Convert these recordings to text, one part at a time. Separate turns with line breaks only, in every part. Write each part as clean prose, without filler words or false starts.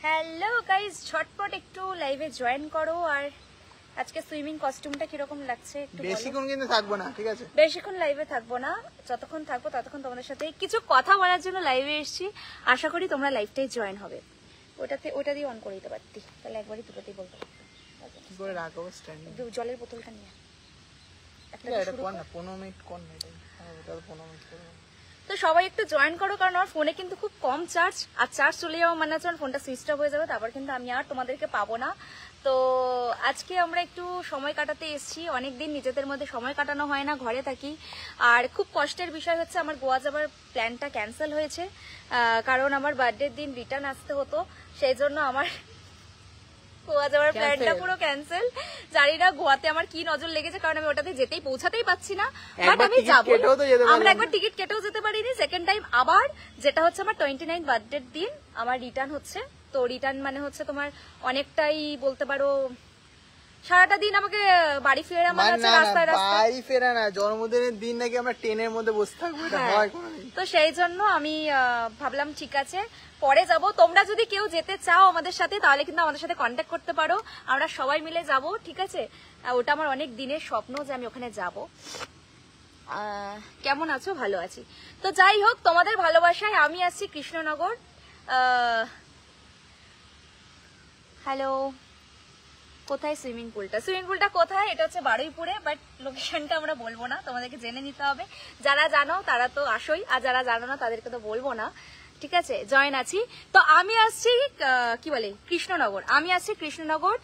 Hello guys, ঝটপট একটু লাইভে জয়েন করো। আর আজকে সুইমিং কস্টিউমটা কিরকম লাগছে একটু বলো।
বেশিক্ষণ কিন্তু থাকবো না, ঠিক আছে?
বেশিক্ষণ লাইভে থাকবো না, যতক্ষণ থাকবো ততক্ষণ তোমাদের সাথে কিছু কথা বলার জন্য লাইভে এসেছি। আশা করি তোমরা লাইভটাই জয়েন হবে। ওটা দিয়ে অন করে দিতে পারতি, তাহলে একবারই দুটোতেই বলতে পারতাম।
কি করে রাখবো স্ট্যান্ড?
জলের বোতলটা নিয়ে একটা
এটা কোন না 15 মিনিট কোন না, এটা 15 মিনিট করব।
তো সবাই একটু জয়েন করো, কারণ আমার ফোনে কিন্তু খুব কম চার্জ, আর চার্জ চলে যাওয়া মানে হচ্ছে ফোনটা সুইচ অফ হয়ে যাবে, তারপর কিন্তু আমি আর তোমাদেরকে পাবো না। তো আজকে আমরা একটু সময় কাটাতে এসেছি, অনেকদিন নিজেদের মধ্যে সময় কাটানো হয় না, ঘরে থাকি। আর খুব কষ্টের বিষয় হচ্ছে আমার গোয়া যাবার প্ল্যানটা ক্যান্সেল হয়েছে, কারণ আমার বার্থডের দিন রিটার্ন আসতে হতো, সেই জন্য আমার গোয়া যাওয়ার প্ল্যানটা পুরো ক্যান্সেল। জানি না গোয়াতে আমার কি নজর লেগেছে, কারণ আমি ওটাতে পৌঁছাতেই পাচ্ছি না। বাট আমি যাবো, আমরা একবার টিকিট কেটেও যেতে পারিনি, সেকেন্ড টাইম আবার যেটা হচ্ছে আমার 29 বার্থডের দিন আমার রিটার্ন হচ্ছে। তো রিটার্ন মানে হচ্ছে তোমার অনেকটাই বলতে পারো সারাটা দিন আমাকে বাড়ি ফেরা, মানে হচ্ছে রাস্তায়
বাড়ি ফেরা না, জন্মদিনের দিন নাকি আমরা ট্রেনের মধ্যে বসে থাকবো, এটা হয় কোনোদিন?
তো সেই জন্য আমি ভাবলাম ঠিক আছে পরে যাব। তোমরা যদি কেউ যেতে চাও আমাদের সাথে, তাহলে কিন্তু আমাদের সাথে কন্ট্যাক্ট করতে পারো, আমরা সবাই মিলে যাব, ঠিক আছে? ওটা আমার অনেক দিনের স্বপ্ন যে আমি ওখানে যাব। কেমন আছো? ভালো আছি। তো যাই হোক, তোমাদের ভালোবাসায় আমি আসছি কৃষ্ণনগর। হ্যালো, কোথায় সুইমিং পুলটা? সুইমিং পুলটা কোথায়? এটা হচ্ছে বারুইপুরে, বাট লোকেশনটা আমরা বলবো না, তোমাদেরকে জেনে নিতে হবে। যারা জানো তারা তো আসোই, আর যারা জানো না তাদেরকে তো বলবো না, ঠিক আছে? জয়েন আছি। তো আমি আসছি কি বলে কৃষ্ণনগর, আমি আসছি কৃষ্ণনগর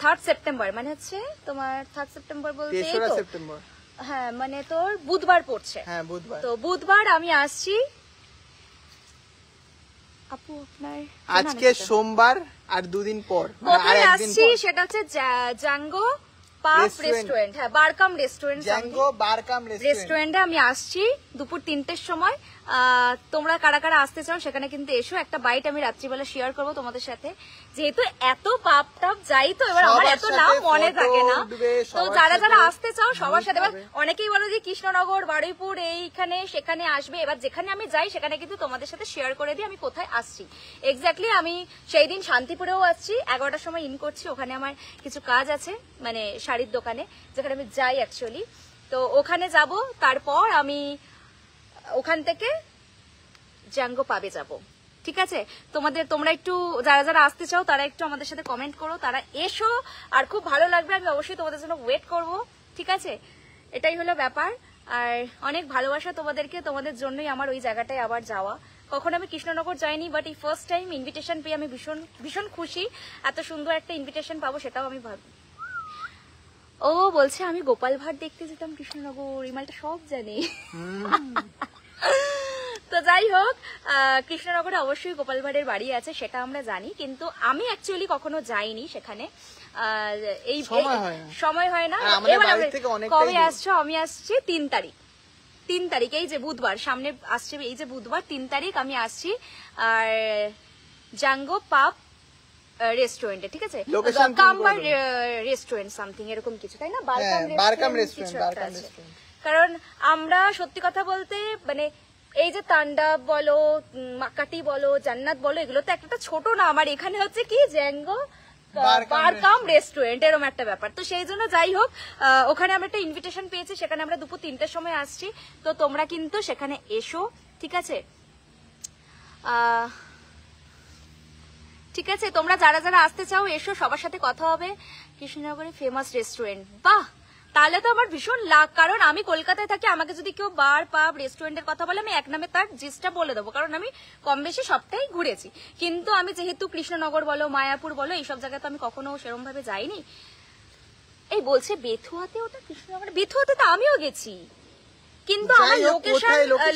3rd সেপ্টেম্বর, মানে হচ্ছে তোমার 3rd সেপ্টেম্বর বলতে
সেপ্টেম্বর,
হ্যাঁ, মানে তোর বুধবার পড়ছে।
হ্যাঁ বুধবার।
তো বুধবার আমি আসছি। আপু আপনার
আজকে সোমবার আর দুদিন পর
কোথায় আসছি সেটা হচ্ছে জাঙ্গো পাব রেস্টুরেন্ট, হ্যাঁ বারকাম রেস্টুরেন্ট,
জাঙ্গো বারকাম
রেস্টুরেন্টে আমি আসছি দুপুর 3টের সময়। তোমরা কারা কারা আসতে চাও সেখানে কিন্তু এসো, একটা বাইট আমি রাত্রিবেলা শেয়ার করবো তোমাদের সাথে, যেহেতু এত পাপ টাপ যাই তো এবার আমার এত নাম মনে থাকে না। তো যারা যারা আসতে চাও সবার সাথে, এবার অনেকেই বলো যে কৃষ্ণনগর বারুইপুর এইখানে সেখানে আসবে, এবার যেখানে আমি যাই সেখানে কিন্তু তোমাদের সাথে শেয়ার করে দিই আমি কোথায় আসছি এক্স্যাক্টলি। আমি সেই দিন শান্তিপুরেও আসছি, 11টার সময় ইন করছি, ওখানে আমার কিছু কাজ আছে, মানে শাড়ির দোকানে যেখানে আমি যাই অ্যাকচুয়ালি। তো ওখানে যাব, তারপর আমি ওখান থেকে জাঙ্গো পাবে যাব, ঠিক আছে? তোমরা একটু যারা যারা আসতে চাও তারা একটু আমাদের সাথে কমেন্ট করো, তারা এসো, আর খুব ভালো লাগবে, আমি অবশ্যই তোমাদের জন্য ওয়েট করব, ঠিক আছে? এটাই হলো ব্যাপার। আর অনেক ভালোবাসা তোমাদেরকে, তোমাদের জন্যই আমার ওই জায়গাটায় আবার যাওয়া। কখনো আমি কৃষ্ণনগর যাইনি, বাট এই ফার্স্ট টাইম ইনভিটেশন পেয়ে আমি ভীষণ ভীষণ খুশি। এত সুন্দর একটা ইনভিটেশন পাবো সেটাও আমি ভাবি। ও বলছে আমি গোপাল ভাঁড় দেখতে যেতাম কৃষ্ণনগর, এই মালটা সব জানি। তো যাই হোক, কৃষ্ণনগরে অবশ্যই গোপাল ভাঁড়ের বাড়ি আছে সেটা আমরা জানি, কিন্তু আমি অ্যাকচুয়ালি কখনো যাইনি সেখানে, এই সময় হয় না। কবে আসছো? আমি আসছি 3 তারিখ, এই যে বুধবার সামনে আসছে, এই যে বুধবার 3 তারিখ আমি আসছি। আর জাঙ্গো পাব রেস্টুরেন্টে, ঠিক আছে? কাম্বার রেস্টুরেন্ট সামথিং এরকম কিছু, তাই না? বারকাম রেস্টুরেন্ট। কারণ আমরা সত্যি কথা বলতে মানে এই যে তান্ডাব বলো, মাকাটি বলো, জান্নাত বলো, এগুলো তো একটা ছোট না, আমার এখানে হচ্ছে কি জাঙ্গো বারকাম রেস্টুরেন্ট, এরকম একটা ব্যাপার। তো সেই জন্য যাই হোক, ওখানে আমরা একটা ইনভিটেশন পেয়েছি, সেখানে আমরা দুপুর 3টের সময় আসছি। তো তোমরা কিন্তু সেখানে এসো, ঠিক আছে? ঠিক আছে, তোমরা যারা যারা আসতে চাও এসো, সবার সাথে কথা হবে। কৃষ্ণনগরে ফেমাস রেস্টুরেন্ট, বাহ, তাহলে তো আমার ভীষণ লাভ, কারণ আমি কলকাতায় থাকি, আমাকে যদি কেউ বার পাব রেস্টুরেন্টের কথা বলে আমি এক নামে তার জিসটা বলে দেবো, কারণ আমি কম বেশি সবটাই ঘুরেছি। কিন্তু আমি যেহেতু কৃষ্ণনগর বলো, মায়াপুর বলো, এইসব জায়গায় তো আমি কখনো সেরকম ভাবে যাইনি। এই বলছে বেথুয়াতে, ওটা কৃষ্ণনগর? বেথুয়াতে তো আমিও গেছি, কিন্তু আমার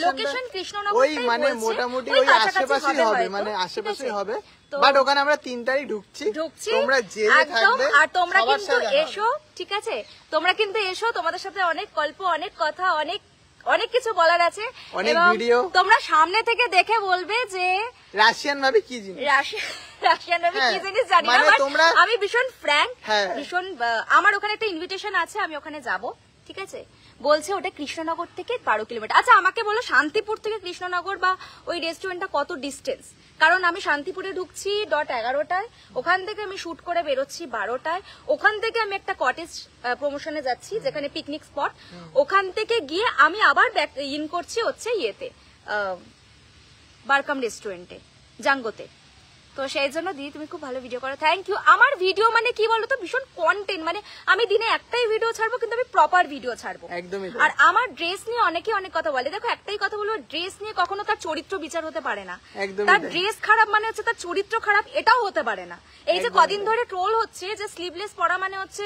লোকেশন কৃষ্ণনগর,
ওই মানে মোটামুটি ওই আশেপাশেই হবে, মানে আশেপাশেই হবে। বাট ওখানে আমরা 3 তারিখ ঢুকছি, তোমরা জেনে থাকবে।
আর তোমরা কিন্তু এসো, ঠিক আছে? তোমরা কিন্তু এসো, তোমাদের সাথে অনেক গল্প, অনেক কথা, অনেক কিছু বলার আছে,
অনেক ভিডিও
তোমরা সামনে থেকে দেখে বলবে যে
রাশিয়ান ভাবে কি জিনিস,
রাশিয়ান ভাবে কি জিনিস জানি না। আমি ভীষণ ফ্র্যাঙ্ক, ভীষণ, আমার ওখানে একটা ইনভিটেশন আছে, আমি ওখানে যাব, ঠিক আছে? বলছে ওটা কৃষ্ণনগর থেকে 12 কিলোমিটার। আচ্ছা আমাকে বলো শান্তিপুর থেকে কৃষ্ণনগর বা ওই রেস্টুরেন্টটা কত ডিস্টেন্স? কারণ আমি শান্তিপুরে ঢুকছি 11:00টায়, ওখান থেকে আমি শুট করে বেরোচ্ছি 12টায়, ওখান থেকে আমি একটা কটেজ প্রমোশনে যাচ্ছি যেখানে পিকনিক স্পট, ওখান থেকে গিয়ে আমি আবার ইন করছি হচ্ছে ইয়েতে বারকাম রেস্টুরেন্টে জাঙ্গোতে। তো সেই জন্য দিদি তুমি খুব ভালো ভিডিও করো, থ্যাংক ইউ। আমার ভিডিও মানে কি বলতো, ভীষণ কন্টেন্ট, মানে আমি দিনে একটাই ভিডিও ছাড়বো কিন্তু আমি প্রপার ভিডিও ছাড়বো। আর আমার ড্রেস নিয়ে অনেকে অনেক কথা বলে, দেখো একটাই কথা বলবো, ড্রেস নিয়ে কখনো তার চরিত্র বিচার হতে পারে না। তার ড্রেস খারাপ মানে হচ্ছে তার চরিত্র খারাপ, এটাও হতে পারে না। এই যে কদিন ধরে ট্রোল হচ্ছে যে স্লিভলেস পরা মানে হচ্ছে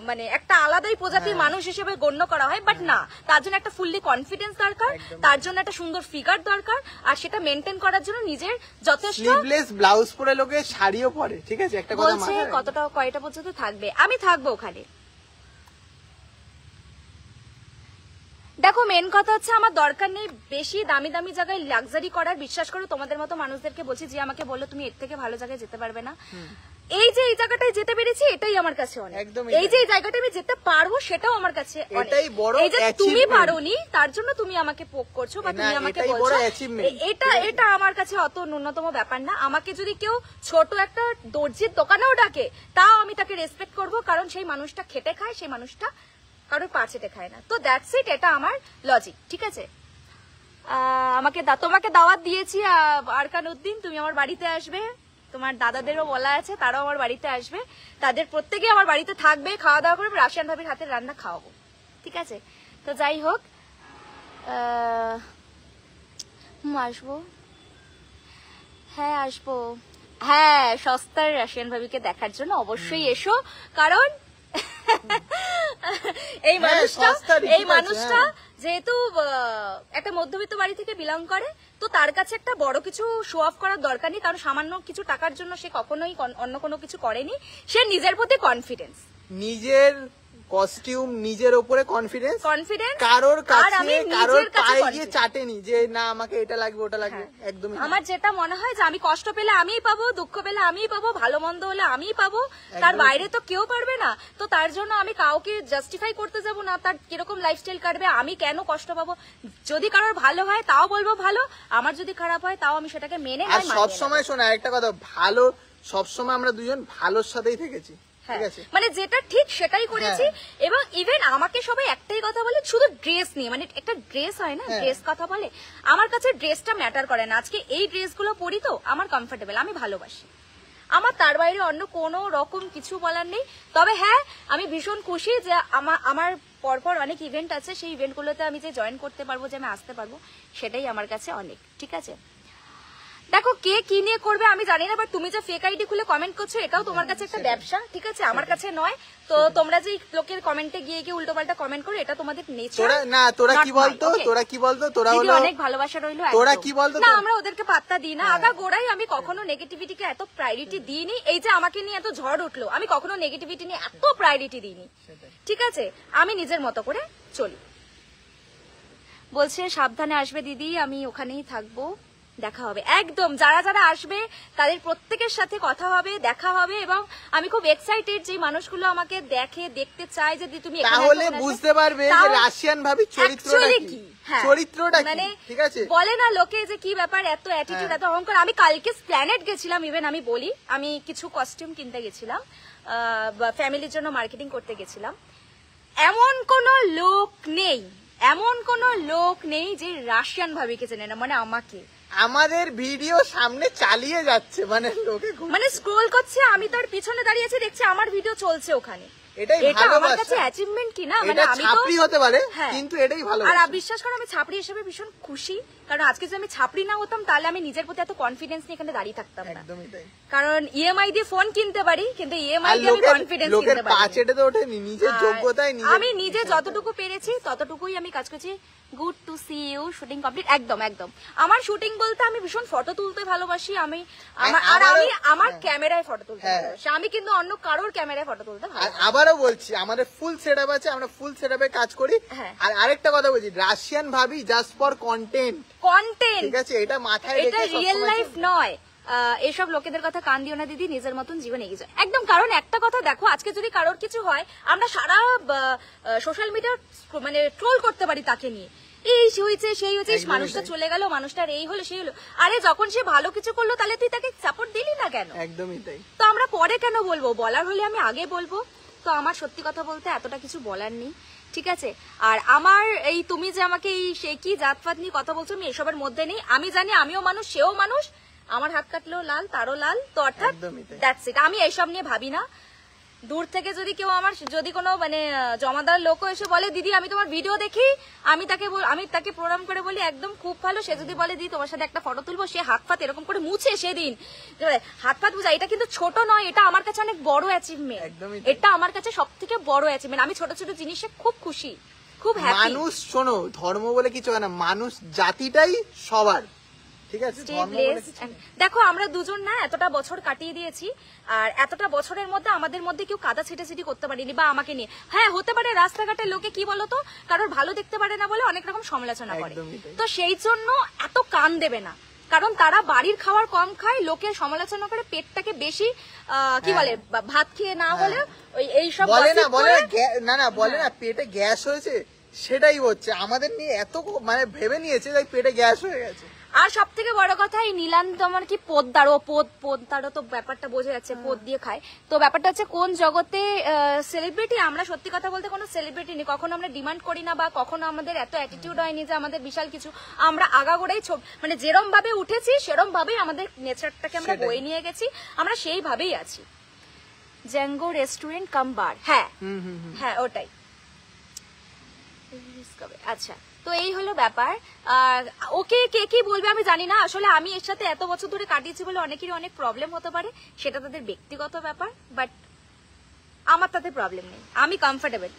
মানে একটা আলাদাই প্রজাতির মানুষ হিসেবে গণ্য করা হয়, বাট না, তার জন্য একটা ফুললি কনফিডেন্স দরকার, তার জন্য একটা সুন্দর ফিগার দরকার, আর সেটা মেনটেন করার জন্য নিজের যথেষ্ট
ব্লাউজ পরে লোকে শাড়িও পরে, ঠিক আছে, একটা কথা
বলছে কতটা কয়টা পর্যন্ত থাকবে, আমি থাকবো ওখানে। দেখো মেন কথা হচ্ছে আমার দরকার নেই বেশি দামি দামি জায়গায় লাক্সারি করার, বিশ্বাস করো তোমাদের মতো মানুষদেরকে বলছি যে আমাকে বললো তুমি এর থেকে ভালো জায়গায় যেতে পারবে না, এই যে এই জায়গাটায় যেতে পেরেছি এটাই আমার কাছে অনেক, এই যে এই জায়গাটা আমি যেতে পারবো সেটাও আমার কাছে অনেক। এই যে তুমি পারোনি তার জন্য তুমি আমাকে পোক করছো বা তুমি আমাকে বলছো, এটা আমার কাছে অত ন্যূনতম ব্যাপার না। আমাকে যদি কেউ ছোট একটা দর্জির দোকানেও ডাকে তাও আমি তাকে রেসপেক্ট করবো, কারণ সেই মানুষটা খেটে খায়, সেই মানুষটা কারোর পা চেটে খায় না। তো দ্যাটস ইট, এটা আমার লজিক, ঠিক আছে। তোমাকে দাওয়াত দিয়েছি আরকান উদ্দিন, তুমি আমার বাড়িতে আসবে, তোমার দাদাদেরও বলা আছে তারাও আমার বাড়িতে আসবে, তাদের প্রত্যেকে আমার বাড়িতে থাকবে, খাওয়া দাওয়া করবে, রাশিয়ান ভাবির হাতের রান্না খাওয়াবো, ঠিক আছে। তো যাই হোক, আসবো, হ্যাঁ আসবো, হ্যাঁ সস্তার রাশিয়ান ভাবিকে দেখার জন্য অবশ্যই এসো, কারণ এই মানুষটা যেহেতু একটা মধ্যবিত্ত বাড়ি থেকে বিলং করে, তো তার কাছে একটা বড় কিছু শো অফ করার দরকার নেই, কারণ সামান্য কিছু টাকার জন্য সে কখনোই অন্য কোনো কিছু করেনি, সে নিজের প্রতি কনফিডেন্স,
নিজের কস্টিউম, নিজের উপরে কনফিডেন্স, কারোর কাছে কারোর পায়ে গিয়ে চাটেনি যে না আমাকে এটা লাগবে ওটা লাগবে, একদমই।
আমার যেটা মনে হয় যে আমি কষ্ট পেলে আমিই পাবো, দুঃখ পেলে আমিই পাবো, ভালো মন্দ হলে আমিই পাবো, তার বাইরে তো কেউ পারবে না। তো তার জন্য আমি কাউকে জাস্টিফাই করতে যাব না, তার কিরকম লাইফস্টাইল কাটবে, আমি কেন কষ্ট পাবো। যদি কারোর ভালো হয় তাও বলবো ভালো, আমার যদি খারাপ হয় তাও আমি সেটাকে মেনে নেব।
সবসময় শোনা একটা কথা, ভালো সবসময় আমরা দুজন ভালোর সাথেই থেকেছি,
মানে যেটা ঠিক সেটাই করেছি। এবং ইভেন আমাকে সবাই একটাই কথা বলে শুধু ড্রেস নিয়ে, মানে একটা ড্রেস হয় না, ড্রেস কথা বলে, আমার কাছে ড্রেসটা ম্যাটার করে না। আজকে এই ড্রেসগুলো পরি তো আমার কমফোর্টেবল, আমি ভালোবাসি, আমার তার বাইরে অন্য কোনো রকম কিছু বলার নেই। তবে হ্যাঁ আমি ভীষণ খুশি যে আমার পরপর অনেক ইভেন্ট আছে, সেই ইভেন্টগুলোতে আমি যে জয়েন করতে পারবো, যে আমি আসতে পারবো, সেটাই আমার কাছে অনেক, ঠিক আছে। দেখো কে কি নিয়ে করবে আমি জানি না, বাট তুমি যে ফেক আইডি খুলে কমেন্ট করছো এটাও তোমার কাছে একটা ব্যবসা, ঠিক আছে, আমার কাছে নয়। তো তোমরা যে লোকের কমেন্টে গিয়ে গিয়ে উল্টো পাল্টা কমেন্ট করো, এটা তোমাদের নেচার না।
তোরা কি বলতো তোরা হলো
অনেক ভালোবাসা রইলো,
তোরা কি বলতো
না আমরা ওদেরকে পাত্তা দিই না। আগা গোড়াই আমি কখনো নেগেটিভিটিকে এত প্রায়োরিটি দিইনি। এই যে আমাকে নিয়ে এত ঝড় উঠলো, আমি কখনো নেগেটিভিটি নিয়ে এত প্রায়োরিটি দিইনি, ঠিক আছে। আমি নিজের মতো করে চলি। বলছে সাবধানে আসবে দিদি, আমি ওখানেই থাকবো, দেখা হবে একদম। যারা যারা আসবে তাদের প্রত্যেকের সাথে কথা হবে, দেখা হবে, এবং আমি খুব এক্সাইটেড যে মানুষগুলো আমাকে দেখতে চায় যে তুমি
তাহলে বুঝতে পারবে যে রাশিয়ান ভাবি চরিত্রটা কি, মানে ঠিক আছে।
বলে না লোকে যে কি ব্যাপার, এত অ্যাটিটিউড, এত অহংকার। আমি কালকে প্ল্যানেট গেছিলাম, ইভেন আমি বলি আমি কিছু কস্টিউম কিনতে গেছিলাম, ফ্যামিলির জন্য মার্কেটিং করতে গেছিলাম। এমন কোন লোক নেই যে রাশিয়ান ভাবিকে চেনে না, মানে আমাকে
আমাদের ভিডিও সামনে চালিয়ে যাচ্ছে, মানে লোকে
মানে স্ক্রল করছে, আমি তার পিছনে দাঁড়িয়েছি, দেখছি আমার ভিডিও চলছে ওখানে।
এটাই
আমার কাছে অ্যাচিভমেন্ট কি না, মানে আমি
ছাপড়ি হতে পারে কিন্তু এটাই ভালো।
আর বিশ্বাস করো আমি ছাপড়ি হিসেবে ভীষণ খুশি, কারণ আজকে যদি আমি ছাপড়ি না হতাম তাহলে আমি নিজের প্রতি এত কনফিডেন্স নিয়ে এখানে দাঁড়িয়ে থাকতাম না। কারণ ইএমআই দিয়ে ফোন কিনতে পারি, কিন্তু ইএমআই দিয়ে আমি কনফিডেন্স কিনতে পারি।
নিজের যোগ্যতায়
আমি নিজে যতটুকু পেরেছি ততটুকুই আমি কাজ করছি। Good to see you, shooting complete. একদম একদম। আমার শুটিং বলতে আমি ভীষণ ফটো তুলতে ভালোবাসি, আমি আমার ক্যামেরায় ফটো তুলতে ভালোবাসি, আমি কিন্তু অন্য কারোর ক্যামেরায় ফটো তুলতে ভালোবাসি।
আবারও বলছি আমাদের ফুল সেটআপ আছে, আমরা ফুল সেটআপে কাজ করি। আর আরেকটা কথা বলছি, রাশিয়ান ভাবি জাস্ট ফর কন্টেন্ট, ঠিক আছে, এটা মাথায় রেখে,
এটা রিয়েল লাইফ নয়। এসব লোকেদের কথা কান দিও না দিদি, নিজের মতন জীবন এগিয়ে যায় একদম। কারণ একটা কথা দেখো, আজকে যদি কারোর কিছু হয় আমরা সারা সোশ্যাল মিডিয়া মানে ট্রোল করতে পারি তাকে নিয়ে, এই হয়েছে সেই হয়েছে, মানুষটা চলে গেল, মানুষটার এই হলো সেই হলো। আরে যখন সে ভালো কিছু করলো তাহলে তুই তাকে সাপোর্ট দিলি না কেন?
একদমই তাই।
তো আমরা পরে কেন বলবো? বলার হলে আমি আগে বলবো। তো আমার সত্যি কথা বলতে এতটা কিছু বলার নেই, ঠিক আছে? আর আমার এই তুমি যে আমাকে এই সে কি জাতপাত নিয়ে কথা বলছো, আমি এসবের মধ্যে নেই। আমি জানি আমিও মানুষ, সেও মানুষ, আমার হাত কাটলেও লাল তারও লাল, তো অর্থাৎ দ্যাটস ইট। আমি এইসব নিয়ে ভাবি না। দূর থেকে যদি কেউ আমার যদি কোনো মানে জমাদার লোকও এসে বলে দিদি আমি তোমার ভিডিও দেখি, আমি তাকে প্রণাম করে বলি একদম খুব ভালো। সে যদি বলে দিদি তোমার সাথে একটা ফটো তুলবো, সে হাত পাত এরকম করে মুছে সেদিন হাত পাত মুছা, এটা কিন্তু ছোট নয়, এটা আমার কাছে অনেক বড় অ্যাচিভমেন্ট। এটা আমার কাছে সব থেকে বড় অ্যাচিভমেন্ট। আমি ছোট ছোট জিনিসে খুব খুশি, খুব হ্যাপি।
মানুষ শোনো, ধর্ম বলে কিছু হয় না, মানুষ জাতিটাই সবার, ঠিক আছে?
দেখো আমরা দুজন না এতটা বছর কাটিয়ে দিয়েছি, আর এতটা বছরের মধ্যে আমাদের মধ্যে কেউ কাদা ছিটাছিটি করতে পারেনি, বা আমাকে নিয়ে। হ্যাঁ হতে পারে রাস্তাঘাটের লোকে কি বলতো কারোর ভালো দেখতে পারে না বলে অনেক রকম সমালোচনা করে, তো সেই জন্য এত কান দেবে না, কারণ তারা বাড়ির খাবার কম খায়, লোকের সমালোচনা করে পেটটাকে বেশি কি বলে ভাত খেয়ে না হলে ওই এইসব
বলে না, বলে না পেটে গ্যাস হয়েছে, সেটাই হচ্ছে আমাদের নিয়ে এত মানে ভেবে নিয়েছে তাই পেটে গ্যাস হয়ে গেছে।
আর সব থেকে বড় কথা এই নীলান তোমার কি পোদ্দারও তো ব্যাপারটা বোঝা যাচ্ছে, পোদ দিয়ে খায়। তো ব্যাপারটা হচ্ছে কোন জগতে সেলিব্রিটি, আমরা সত্যি কথা বলতে কোনো সেলিব্রিটি নেই, কখনো আমরা ডিমান্ড করি না, বা কখনো আমাদের এত অ্যাটিটিউড হয়নি যে আমাদের বিশাল কিছু। আমরা আগাগোড়াই মানে যেরম ভাবে উঠেছি সেরম ভাবেই আমাদের নেচারটাকে আমরা বয়ে নিয়ে গেছি, আমরা সেইভাবেই আছি। জ্যাঙ্গো রেস্টুরেন্ট কাম বার, হ্যাঁ হ্যাঁ ওটাই। আচ্ছা, তো এই হলো ব্যাপার। ওকে কে কি বলবে আমি জানি না, আসলে আমি এর সাথে এত বছর ধরে কাটিয়েছি বলে অনেকেরই অনেক প্রবলেম হতে পারে, সেটা তাদের ব্যক্তিগত ব্যাপার, বাট আমার তাতে প্রবলেম নেই, আমি কমফোর্টেবল,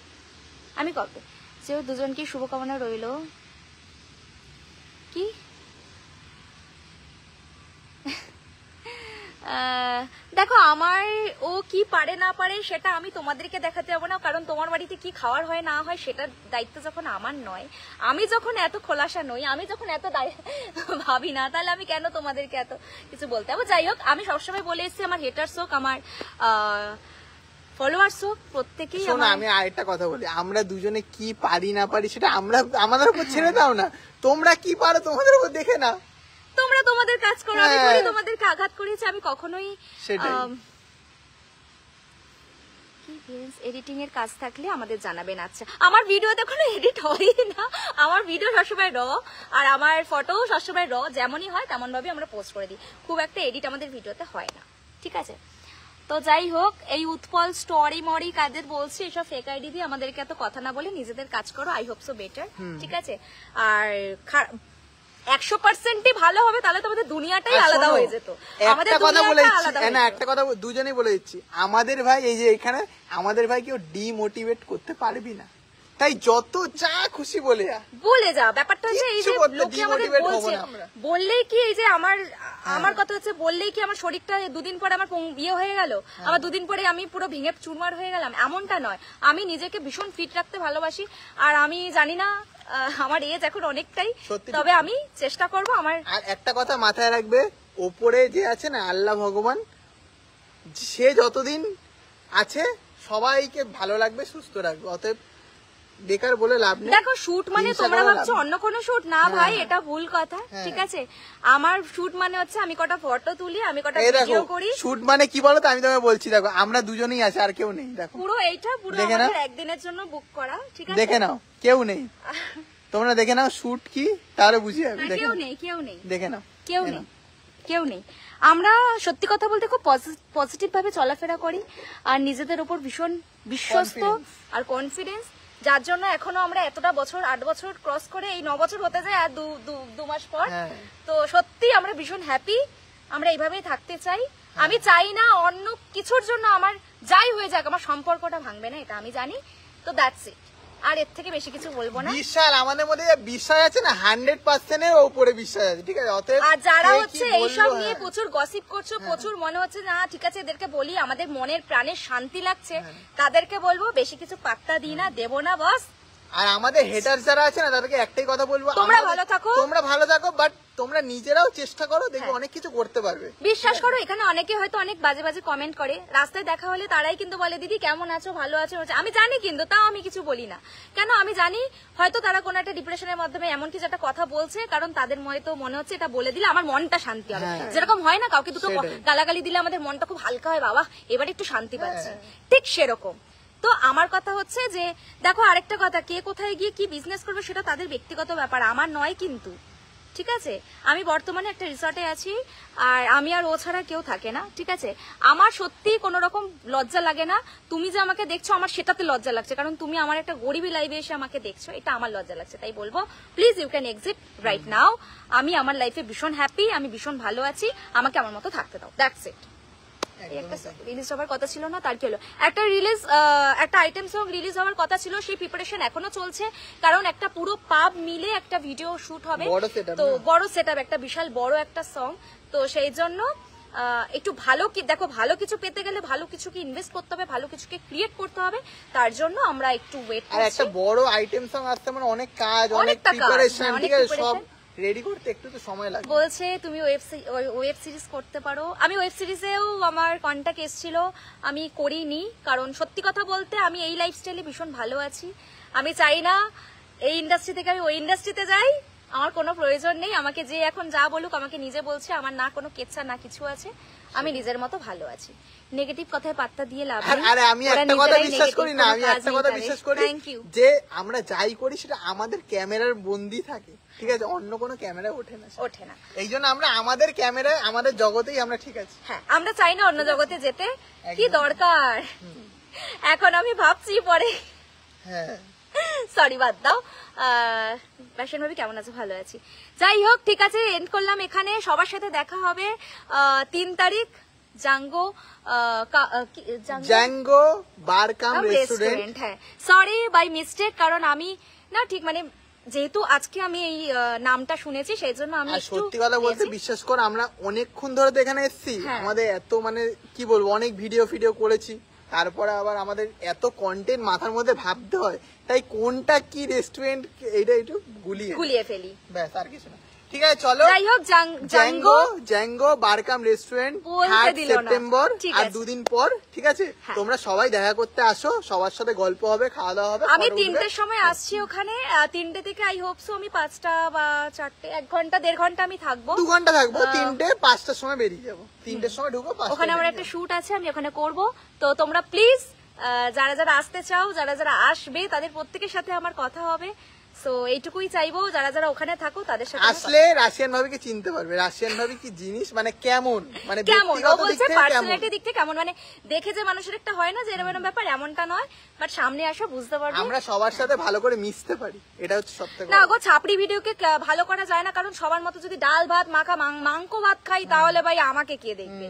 আমি কবে যে দুজনকে শুভকামনা রইল। কি দেখো আমার ও কি পারে না পারে সেটা আমি তোমাদেরকে দেখাতে যাবো না, কারণ তোমার বাড়িতে কি খাওয়ার হয় না হয় সেটার দায়িত্ব যখন আমার নয়, আমি যখন এত খোলাসা নই, আমি যখন এত ভাবি না, তাহলে আমি কেন তোমাদেরকে এত কিছু বলতে হবে? যাই হোক, আমি সবসময় বলে এসেছি আমার হেটার্স হোক আমার ফলোয়ার্স হোক প্রত্যেকেই।
আমি আরেকটা কথা বলি, আমরা দুজনে কি পারি না পারি সেটা আমরা আমাদের উপর ছেড়ে দাও না, তোমরা কি পারো তোমাদের উপর দেখে না,
তোমরা তোমাদের কাজ করো, আমি করি তোমাদেরকে আঘাত করেছি, আমি কখনোই এডিটিং এর কাজ থাকলে আমাদের জানাবেন। আচ্ছা, আমার ভিডিওতে কোনো এডিট হয় না, আমার ভিডিও সবসময় র, আর আমার ফটো সবসময় র, যেমনই হয় তেমন ভাবে আমরা পোস্ট করে দিই, খুব একটা এডিট আমাদের ভিডিওতে হয় না, ঠিক আছে? তো যাই হোক, এই উৎপল স্টোরি মরি কাদের বলছি এসব ফেক আইডি দিয়ে আমাদেরকে এত কথা না বলে নিজেদের কাজ করো, আই হোপ সো বেটার, ঠিক আছে? আর 100% ভালো হবে, তাহলে তো আমাদের দুনিয়াটাই আলাদা হয়ে যেত। আমাদের কথা বলে
না, একটা কথা দুজনেই বলে দিচ্ছি, আমাদের ভাই এই যে এখানে আমাদের ভাই কেউ ডিমোটিভেট করতে পারবি না, তাই যত যা খুশি বলে যা। ব্যাপারটা হচ্ছে এই যে লোকে আমাদের বলছে,
বললেই কি এই যে আমার কথা হচ্ছে বললেই কি আমার শরীরটা দুদিন পরে আমার ইয়ে হয়ে গেল, আমার দুদিন পরে আমি পুরো ভেঙে চুরমার হয়ে গেলাম, এমনটা নয়। আমি নিজেকে ভীষণ ফিট রাখতে ভালোবাসি, আর আমি জানি না আমার এজ এখন অনেকটাই, তবে আমি চেষ্টা করব। আমার
আর একটা কথা মাথায় রাখবে, ওপরে যে আছে না আল্লাহ ভগবান, সে যতদিন আছে সবাইকে ভালো লাগবে, সুস্থ রাখবে, অতএব বেকার বলে লাভ নেই।
দেখো শুট মানে তোমরা ভাবছো অন্য কোনো শুট না, ভাই এটা ভুল কথা, ঠিক আছে? আমার শুট মানে হচ্ছে আমি কটা ফটো তুলি, আমি কটা ভিডিও করি।
শুট মানে কি বলো তো, আমি তোমাকে বলছি, দেখো আমরা দুজনেই আছি, আর কেউ নেই, দেখো
পুরো এইটা পুরো আমাদের একদিনের জন্য বুক করা, ঠিক আছে?
দেখে নাও, কেউ নেই, তোমরা দেখে নাও শুট কি, তাহলে বুঝে যাবে।
কেউ নেই, কেউ নেই,
দেখে নাও,
কেউ নেই, কেউ নেই। আমরা সত্যি কথা বলতে খুব পজিটিভ ভাবে চলাফেরা করি, আর নিজেদের উপর ভীষণ বিশ্বস্ত আর কনফিডেন্স, যার জন্য এখনো আমরা এতটা বছর 8 বছর ক্রস করে এই 9 বছর হতে যায় আর 2 মাস পর, তো সত্যি আমরা ভীষণ হ্যাপি, আমরা এইভাবেই থাকতে চাই। আমি চাই না অন্য কিছুর জন্য আমার যাই হয়ে যাক আমার সম্পর্কটা ভাঙবে না, এটা আমি জানি, তো দ্যাটস ইট, আর এর থেকে বেশি কিছু বলবো না।
বিশাল আমাদের মধ্যে বিশ্বাস আছে না, 100% এর উপরে বিশ্বাস আছে, ঠিক আছে? অতএব
আর যারা হচ্ছে এইসব নিয়ে প্রচুর গসিপ করছো, প্রচুর মনে হচ্ছে না ঠিক আছে এদেরকে বলি আমাদের মনের প্রাণের শান্তি লাগছে, তাদেরকে বলবো বেশি কিছু পাত্তা দিই না, দেবো না বস,
আর আমাদের হেটার যারা আছে না তাদেরকে একটাই কথা বলবো,
তোমরা ভালো থাকো,
বাট তোমরা নিজেরাও চেষ্টা করো, দেখবে অনেক কিছু করতে পারবে।
বিশ্বাস করো, এখানে অনেকে হয়তো অনেক বাজে বাজে কমেন্ট করে, রাস্তায় দেখা হলে তারাই কিন্তু বলে দিদি কেমন আছো, ভালো আছো। আমি জানি কিন্তু তাও আমি কিছু বলি না কেন, আমি জানি হয়তো তারা কোনো একটা ডিপ্রেশনের মাধ্যমে এমন কিছু একটা কথা বলছে, কারণ তাদের হয়তো মনে হচ্ছে এটা বলে দিলে আমার মনটা শান্তি হবে। যেরকম হয় না কাউকে দুটো গালাগালি দিলে আমাদের মনটা খুব হালকা হয়, বাবা এবার একটু শান্তি পাচ্ছি, ঠিক সেরকম। তো আমার কথা হচ্ছে যে দেখো আরেকটা কথা, কে কোথায় গিয়ে কি বিজনেস করবে সেটা তাদের ব্যক্তিগত ব্যাপার, আমার নয় কিন্তু, ঠিক আছে? আমি বর্তমানে একটা রিসর্টে আছি, আর আমি আর ও ছাড়া কেউ থাকে না, ঠিক আছে? আমার সত্যি কোনো রকম লজ্জা লাগে না, তুমি যে আমাকে দেখছো আমার সেটাতে লজ্জা লাগছে, কারণ তুমি আমার একটা গরিবী লাইফে এসে আমাকে দেখছো, এটা আমার লজ্জা লাগছে। তাই বলবো please you can exit right now. আমি আমার লাইফে ভীষণ হ্যাপি, আমি ভীষণ ভালো আছি, আমাকে আমার মতো থাকতে দাও, দ্যাটস ইট। একটা রিলিজ হওয়ার কথা ছিল না, তার কি হলো? একটা আইটেম সং রিলিজ হওয়ার কথা ছিল, সেই প্রিপারেশন এখনো চলছে, কারণ একটা পুরো পাব মিলে একটা ভিডিও শুট হবে, তো বড় সেটআপ, একটা বিশাল বড় একটা সং, তো সেই জন্য একটু ভালো দেখো, ভালো কিছু পেতে গেলে ভালো কিছুকে ইনভেস্ট করতে হবে, ভালো কিছুকে ক্রিয়েট করতে হবে, তার জন্য আমরা একটু ওয়েট করছি।
আর একটা বড় আইটেম সং আসতে মানে অনেক কাজ, অনেক প্রিপারেশন, ঠিক আছে, সব রেডি করতে একটু তো সময় লাগে।
বলছে তুমি ওয়েব সিরিজ করতে পারো, আমি ওয়েব সিরিজেও আমার কন্টাক্ট এসেছিল, আমি করিনি, কারণ সত্যি কথা বলতে আমি এই লাইফস্টাইলে ভীষণ ভালো আছি, আমি চাই না এই ইন্ডাস্ট্রি থেকে আমি ওই ইন্ডাস্ট্রিতে যাই, আমার কোনো প্রয়োজন নেই। আমাকে যে এখন যা বলুক, আমাকে নিজে বলছে, আমার না কোনো কেচ্ছা না কিছু আছে, আমি নিজের মতো ভালো আছি, নেগেটিভ কথায় পাত্তা দিয়ে লাভ নেই।
আরে আমি একটা কথা বিশ্বাস করি না, আমি একটা কথা বিশ্বাস করি যে আমরা যাই করি সেটা আমাদের ক্যামেরার বন্দি থাকে, ঠিক আছে, অন্য কোনো ক্যামেরা ওঠে না, এই জন্য আমরা আমাদের ক্যামেরায় আমাদের জগতেই আমরা ঠিক আছে।
হ্যাঁ, আমরা চাই না অন্য জগতে যেতে, কি দরকার এখন আমি ভাবছি পরে।
হ্যাঁ
সরি, বাদ দাও। ফ্যাশন ভাবি কেমন আছে? ভালো আছি। যাই হোক, ঠিক আছে, এন্ড করলাম এখানে। সবার সাথে দেখা হবে 3 তারিখ
জাঙ্গো বার কাম রেস্টুরেন্ট।
হ্যাঁ, সরি বাই মিস্টেক, কারণ আমি না ঠিক মানে যেহেতু আজকে আমি এই নামটা শুনেছি সেই জন্য আমি
সত্যি কথা বলতে বিশ্বাস কর, আমরা অনেকক্ষণ ধরে তো এখানে এসেছি, আমাদের এত মানে কি বলবো, অনেক ভিডিও করেছি, তারপরে আবার আমাদের এত কন্টেন্ট মাথার মধ্যে ভাবতে হয়, তাই কোনটা কি রেস্টুরেন্ট এইটা একটু গুলিয়ে ফেলি, ব্যাস আর কিছু না। ঠিক আছে, চলো।
যাই হোক,
জাঙ্গো বারকাম রেস্টুরেন্ট 3 সেপ্টেম্বর, আর 2 দিন পর, ঠিক আছে? তোমরা সবাই দেখা করতে আসো, সবার সাথে গল্প হবে, খাওয়া দাওয়া হবে।
আমি 3টের সময় আসছি ওখানে, 3টে থেকে আই হোপ সো আমি 5টা বা 4টে, 1 ঘন্টা 1.5 ঘন্টা আমি থাকবো,
2 ঘন্টা থাকবো, 3টে 5টার সময় বেরিয়ে যাবো, 3টের সময় ঢুকবো,
ওখানে আমার একটা শুট আছে, আমি ওখানে করব। তো তোমরা প্লিজ যারা যারা আসতে চাও, যারা যারা আসবে, তাদের প্রত্যেকের সাথে আমার কথা হবে। সো এইটুকুই চাইবো, যারা যারা ওখানে থাকো তাদের সাথে
আসলে রাশিয়ান ভাবিকে চিনতে পারবে, রাশিয়ান ভাবি কি জিনিস, মানে কেমন, মানে
কেমন ও বলছে পার্সোনালিটি দিক থেকে কেমন, মানে দেখে যে মানুষের একটা হয় না যে এরকম ব্যাপার, এমনটা নয়, বাট সামনে আসো বুঝতে পারবে।
আমরা সবার সাথে ভালো করে মিশতে পারি, এটা হচ্ছে সবথেকে
না গো, ছাপড়ি ভিডিওকে ভালো করা যায় না, কারণ সবার মতো যদি ডাল ভাত মাখা মাংস ভাত খাই তাহলে ভাই আমাকে কে দেখবে?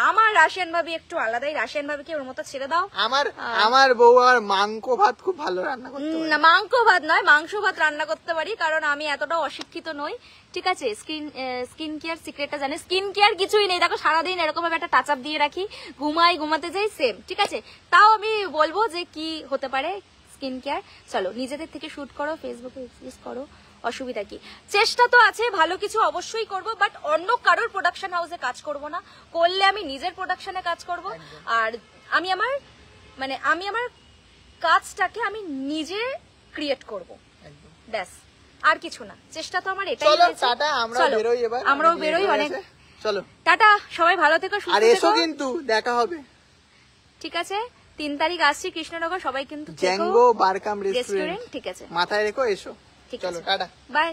আমার রাশিয়ান ভাবি একটু আলাদাই, রাশিয়ান ভাবিকে ওর মতো ছেড়ে দাও।
আমার বউ আর মাংস ভাত খুব ভালো রান্না করতে পারে,
না মাংস ভাত নয়, মাংস ভাত রান্না করতে পারি, কারণ আমি এতটা অশিক্ষিত নই, ঠিক আছে? স্কিন কেয়ার সিক্রেটটা জানি, স্কিন কেয়ার কিছুই নেই, দেখো সারাদিন এরকম একটা টাচ আপ দিয়ে রাখি, ঘুমাতে যাই সেম, ঠিক আছে? তাও আমি বলবো যে কি হতে পারে স্কিন কেয়ার। চলো, নিজেদের থেকে শুট করো, ফেসবুকে এক্সিস্ট করো, অসুবিধা কি? চেষ্টা তো আছে, ভালো কিছু অবশ্যই করব, বাট অন্য কারোর প্রোডাকশন হাউসে কাজ করব না, করলে আমি নিজের প্রোডাকশনে কাজ করব, আর আমি আমার কাজটাকে আমি নিজে ক্রিয়েট করব, ব্যাস, আর কিছু না। চেষ্টা তো আমার এটাই
রয়েছে। টাটা, আমরাও বেরোই অনেক। চলো
টাটা, সবাই ভালো থেকো, সুস্থ থেকো,
আর এসো কিন্তু দেখা হবে,
ঠিক আছে? 3 তারিখ আসছি কৃষ্ণনগর, সবাই কিন্তু
জাঙ্গো বারকাম রেস্টুরেন্ট,
ঠিক আছে,
মাথায় রেখো, এসো। চলো, টাটা,
বাই।